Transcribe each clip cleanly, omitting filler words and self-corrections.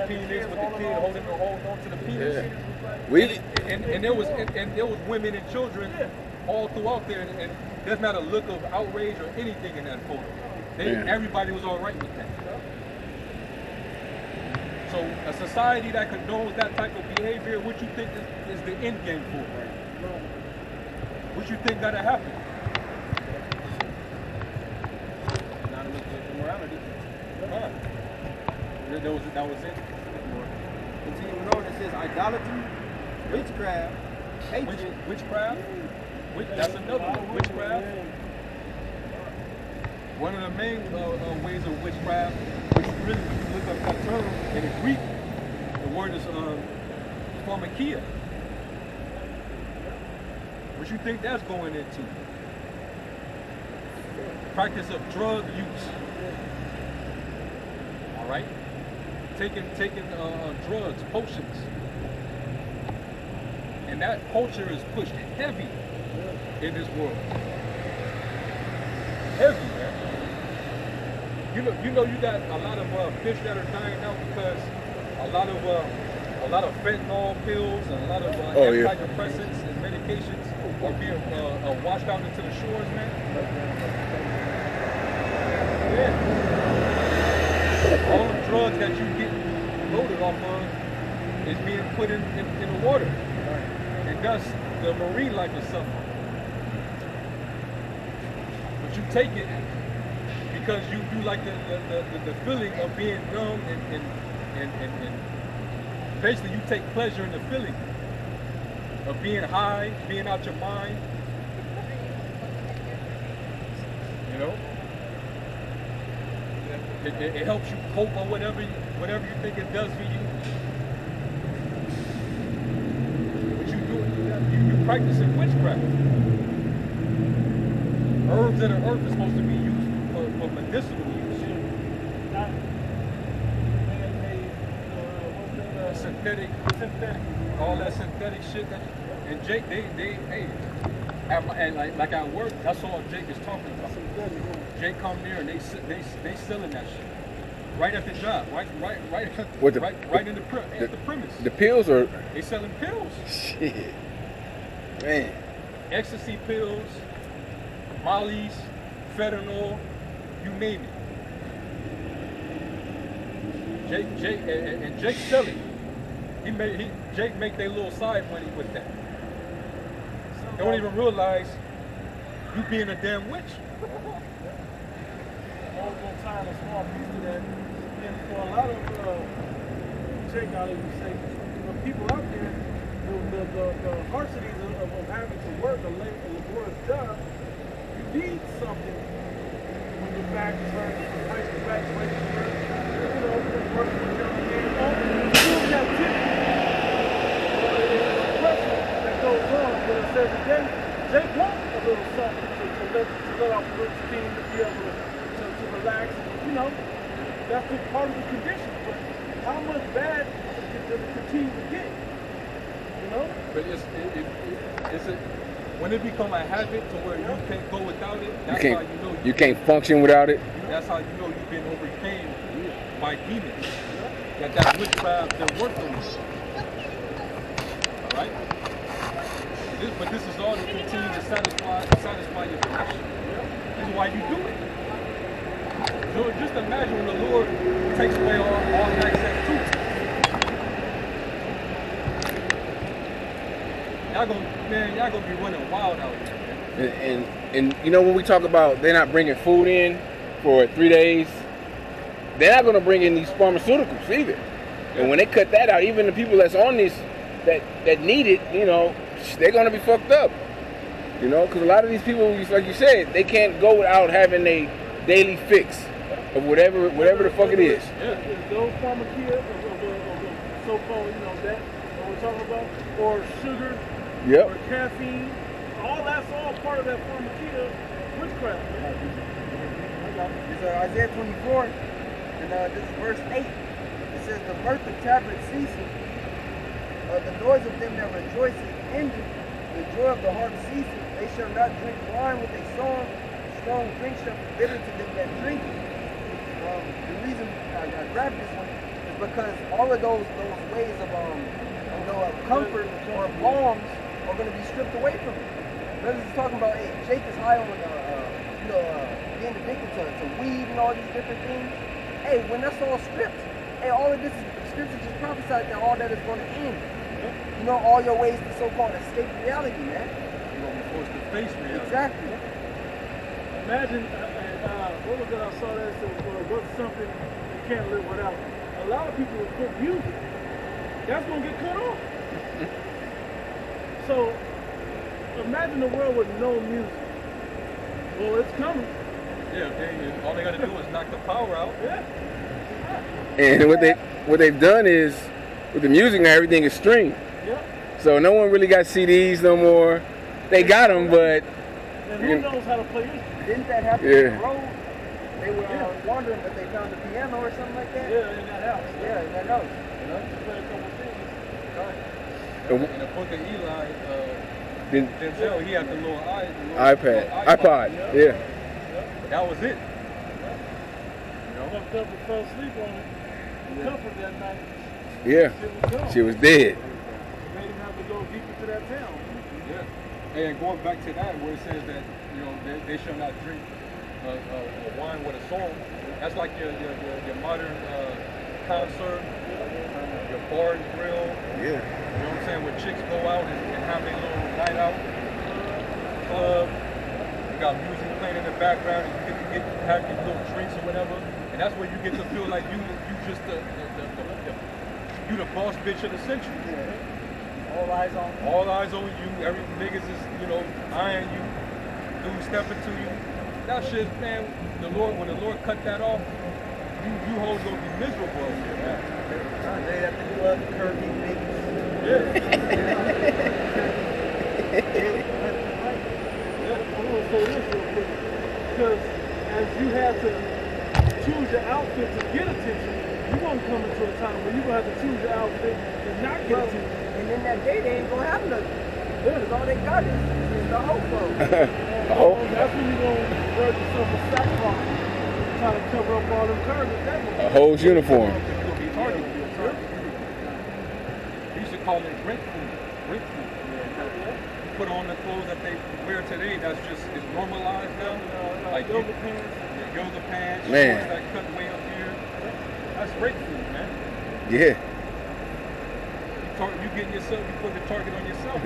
penis with the kid holding on to the penis. Yeah. And there was women and children all throughout there, and there's not a look of outrage or anything in that photo. Everybody was all right with that. So a society that condones that type of behavior, what you think is the end game for it? What you think gotta happen? Morality. That was it. Continuing on, it says idolatry, witchcraft, hatred. Witchcraft? That's another one. Witchcraft. One of the main ways of witchcraft, which really, when you look up that term in the Greek, the word is pharmakia. What you think that's going into? Practice of drug use. All right, taking drugs, potions, and that culture is pushed heavy in this world. Heavy, man. You know, you got a lot of fish that are dying out because a lot of fentanyl pills and a lot of antidepressants and medications are being washed out into the shores, man. Yeah. All the drugs that you get loaded off of is being put in the water. And thus, the marine life is suffering. But you take it because you like the feeling of being numb and basically you take pleasure in the feeling of being high, being out your mind. You know? It helps you cope or whatever you think it does for you. What you do, you practicing witchcraft. Herbs of the earth is supposed to be used for medicinal use. Synthetic, all that synthetic shit and Jake, like at work, that's all Jake is talking about. Jake come there and they selling that shit right at the job, right in the premise. The pills or they selling pills. Shit, man. Ecstasy pills, mollies, fentanyl, you name it. Jake selling. Jake make their little side money with that. They don't even realize you being a damn witch. All the time, a small piece of that. And for a lot of Jake, I would say, people out there, the hardshities of having to work a laborious job, you need something when you're back turned from high school back to work. You know, working with young men, still captivity. That goes on, but it says again, Jake wants a little something to let off a little steam to be able to relax. You know, that's just part of the condition. But how much bad does it continue to get? You know? But when it become a habit to where you can't go without it, that's how you know you can't function without it. That's how you know you've been overcame by demons. That witchcraft been working on you. Alright? But this is all to continue to satisfy your flesh. This is why you do it. So just imagine when the Lord takes away all access to it. Y'all gonna be running wild out here. And you know when we talk about they're not bringing food in for 3 days, they're not gonna bring in these pharmaceuticals either. And when they cut that out, even the people that's on this that need it, you know, they're gonna be fucked up. You know, because a lot of these people, like you said, they can't go without having a daily fix of whatever the fuck it is. Those pharmacia of so-called, you know, that we're talking about, or sugar, or caffeine, that's all part of that pharmacia witchcraft. It's Isaiah 24, and this is verse 8. It says, the mirth of tabrets ceases, the noise of them that rejoice is ended, the joy of the harp ceases. They shall not drink wine with a song, strong drink shall be bitter to them that drink it. The reason I grabbed this one is because all of those ways of of comfort or bombs are going to be stripped away from him. Brothers is talking about, hey, Jake is high on being addicted to weed and all these different things. Hey, when that's all stripped, hey, all of this is scripture just prophesied that all that is going to end. You know, all your ways to so-called escape reality, man. You're going to be forced to face reality. Exactly. Imagine, what was that I saw that said, what's something you can't live without? A lot of people will put music. That's going to get cut off. So, imagine the world with no music. Well, it's coming. Yeah, all they got to do is knock the power out. Yeah. And what they've done is, with the music now, everything is streamed. Yep. So no one really got CDs no more. They got them, but and who knows how to play instruments? Didn't that happen on the road? They were wandering, but they found a piano or something like that? Yeah, in that house. Yeah, in that house. Just play a couple of things. In the book of Eli, Denzel, he had the little iPod. Yeah. That was it. Fucked up and fell asleep on it. Comfort that night. Yeah. She was dead. Made him have to go deep into that town. Yeah. And going back to that, where it says that they shall not drink wine with a song. That's like your modern concert, your bar and grill. Yeah. You know what I'm saying? Where chicks go out and have their little night out club. You got music playing in the background, and you get to have your little drinks or whatever. And that's where you get to feel like you just you the boss bitch of the century. Yeah. All eyes on you. All eyes on you. Every niggas is, eyeing you. Dudes stepping to you. That shit, man, when the Lord cut that off, you hoes gonna be miserable over here, man. They have to do other curvy niggas. I'm gonna say this real quick. Because as you have to choose your outfit to get attention, you're gonna come into a time where you're gonna have to choose your outfit to not get attention. And in that day, they ain't gonna have nothing. Because all they got is the hopo. That's when you're gonna wear yourself a sackcloth, trying to cover up all them curves. A Ho's uniform. You'll be targeted. We used to call it rent food. Rent food. You put on the clothes that they wear today, it's normalized now. Like yoga pants. Yoga pants, Man. shorts that cut way up here. That's rent food, man. Yeah. You getting yourself, you put the target on yourself.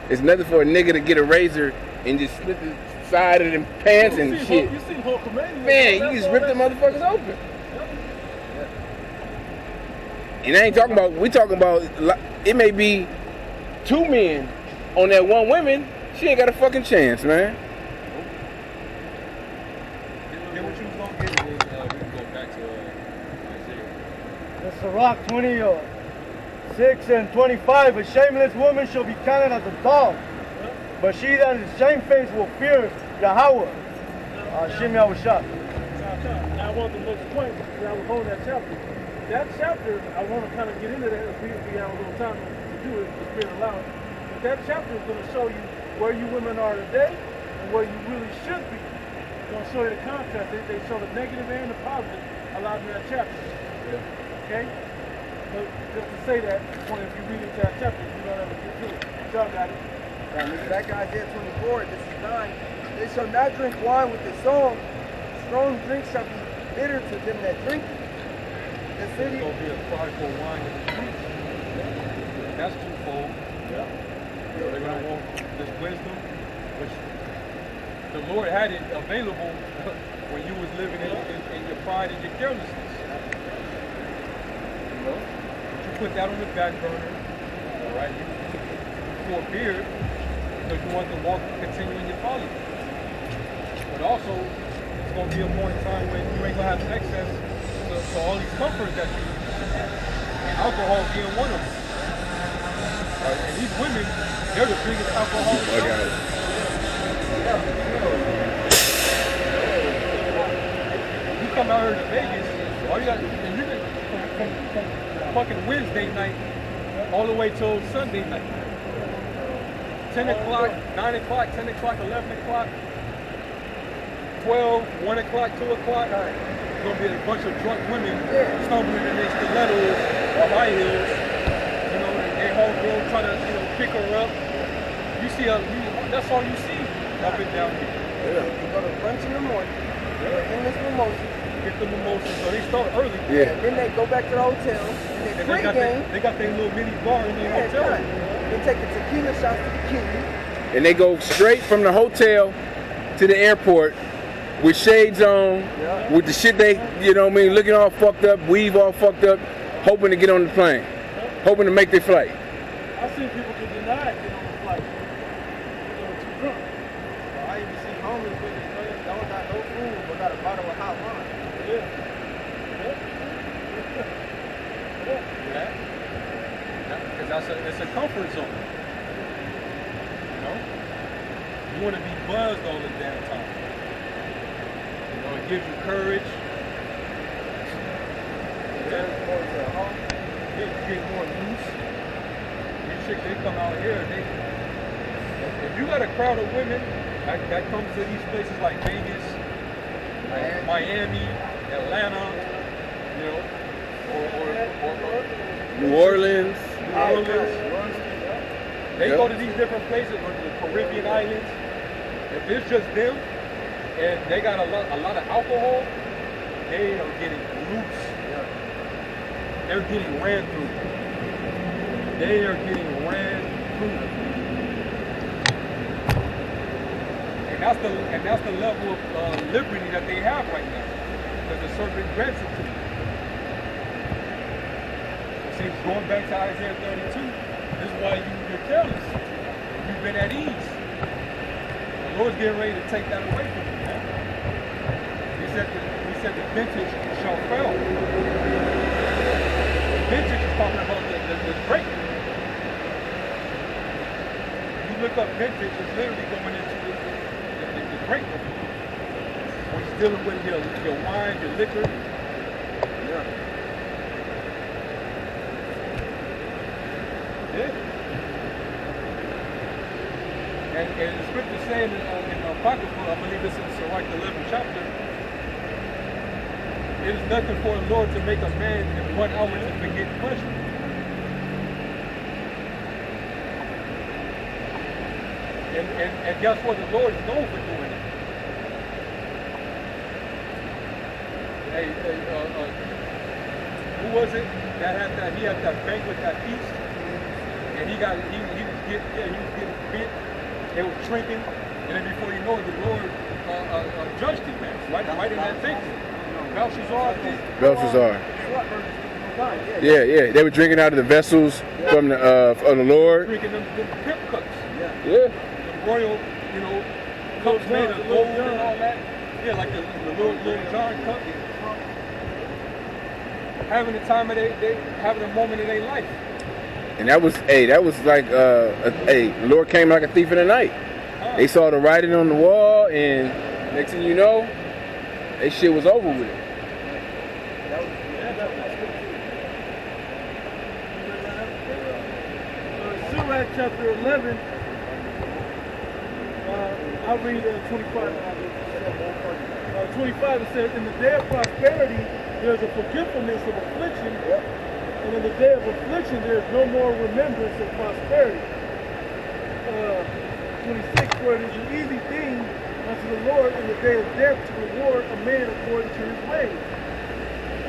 It's nothing for a nigga to get a razor and just slit the side of them pants and shit. You see Hulkamania. Man, you just rip them motherfuckers open. And I ain't talking about, we talking about, it may be two men on that one woman, she ain't got a fucking chance, man. Then what you was gonna get is, we can go back to Isaiah. The Sirach 26 and 25, a shameless woman shall be counted as a dog, but she that is shamefaced will fear Yahweh. Shem Yahushua. Now I want the next point, because I was holding that chapter. That chapter, I want to kind of get into that if we have a little time to do it, the Spirit allowing. But that chapter is going to show you where you women are today and where you really should be. It's going to show you the contrast. They show the negative and the positive a lot in that chapter. Okay? But just to say that, if you read into that chapter, you don't ever get to it. Y'all got it. Back to Isaiah 24, this is 9. They shall not drink wine with the song. Strong drink shall be bitter to them that drink it. The city. There's going to be a cry for wine in the streets. That's twofold. They're going to want this wisdom, which the Lord had it available when you was living in your pride and your carelessness. But you put that on the back burner, all right? For a beer, because you want to continue in your folly. But also, it's going to be a point in time when you ain't going to have access to all these comforts that you need. And alcohol being one of them. And these women, they're the biggest alcoholics. You come out here to Vegas, all you got, and you can from fucking Wednesday night all the way till Sunday night. 10 o'clock, 9 o'clock, 10 o'clock, 11 o'clock, 12, 1 o'clock, 2 o'clock. gonna be a bunch of drunk women stumbling in their stilettos or high heels. You know, they whole girl trying to, you know, pick her up. You see, that's all you see up and down here. Yeah. You go to brunch in the morning, endless mimosas. Get the mimosas, so they start early. Yeah. And then they go back to the hotel, and they pregame. They got their little mini bar in their hotel. They take the tequila shots to the kidney. And they go straight from the hotel to the airport with shades on, with the shit they, you know what I mean, looking all fucked up, weave all fucked up, hoping to get on the plane, hoping to make their flight. I seen people get denied getting on the flight. They were too drunk. I even see homeless women don't got no food, but got a bottle of hot wine. Because it's a comfort zone. You know? You want to be buzzed all the damn time. You know, it gives you courage. Yeah, you get more loose. These chicks, they come out here, if you got a crowd of women that comes to these places like Vegas, like Miami, Atlanta, you know, or New Orleans. They go to these different places, or the Caribbean islands. If it's just them and they got a lot of alcohol, they are getting loose. They're getting ran through. They are getting ran through. And that's the level of liberty that they have right now, because the serpent grants it to them. See, going back to Isaiah 32, this is why you're careless. You've been at ease. The Lord's getting ready to take that away from you, man. He said the vintage shall fail. The vintage is talking about the break. You look up vintage, it's literally going into the break. When you're dealing with your wine, your liquor. Yeah. And the scripture saying in Apocrypha, I believe it's in Sirach, the 11th chapter, it is nothing for the Lord to make a man in 1 hour to forget pleasure. And guess what? The Lord is known for doing it. Hey, who was it that had that? He had that banquet, that feast, and he was getting bent. They were shrinking, and then before you know it, the Lord judged him, man. Right in that banquet. Belshazzar. Yeah. They were drinking out of the vessels from the Lord. Drinking them pimp cups. Yeah. The royal, you know, cups made of gold and all that. Yeah, like the little John cup. Having the time of having a moment in their life. And that was like, the Lord came like a thief in the night. They saw the writing on the wall, and next thing you know, that shit was over with. Sirach chapter 11, I'll read 25. 25, it says, in the day of prosperity, there's a forgetfulness of affliction, and in the day of affliction, there's no more remembrance of prosperity. 26, for it is an easy thing unto the Lord in the day of death to reward a man according to his ways.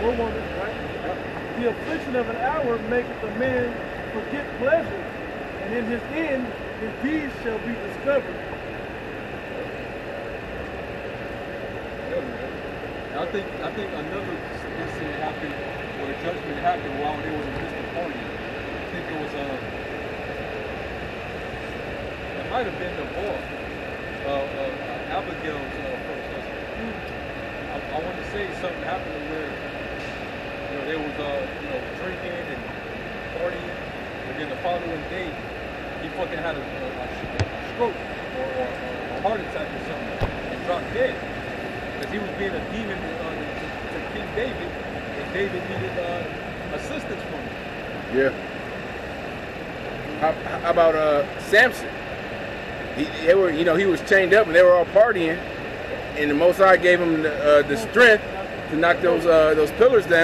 Or woman, right? The affliction of an hour maketh a man forget pleasure, and in his end, his deeds shall be discovered. I think another incident happened, or a judgment happened while they were in this party. I think it was it might have been the boy, Abigail's first husband. I want to say something happened where there was drinking and partying, and then the following day he fucking had a stroke or a heart attack or something and dropped dead. Because he was being a demon to King David, and David needed assistance from him. Yeah. How about Samson? He was chained up, and they were all partying, and the Most High gave him the strength to to knock those pillars down.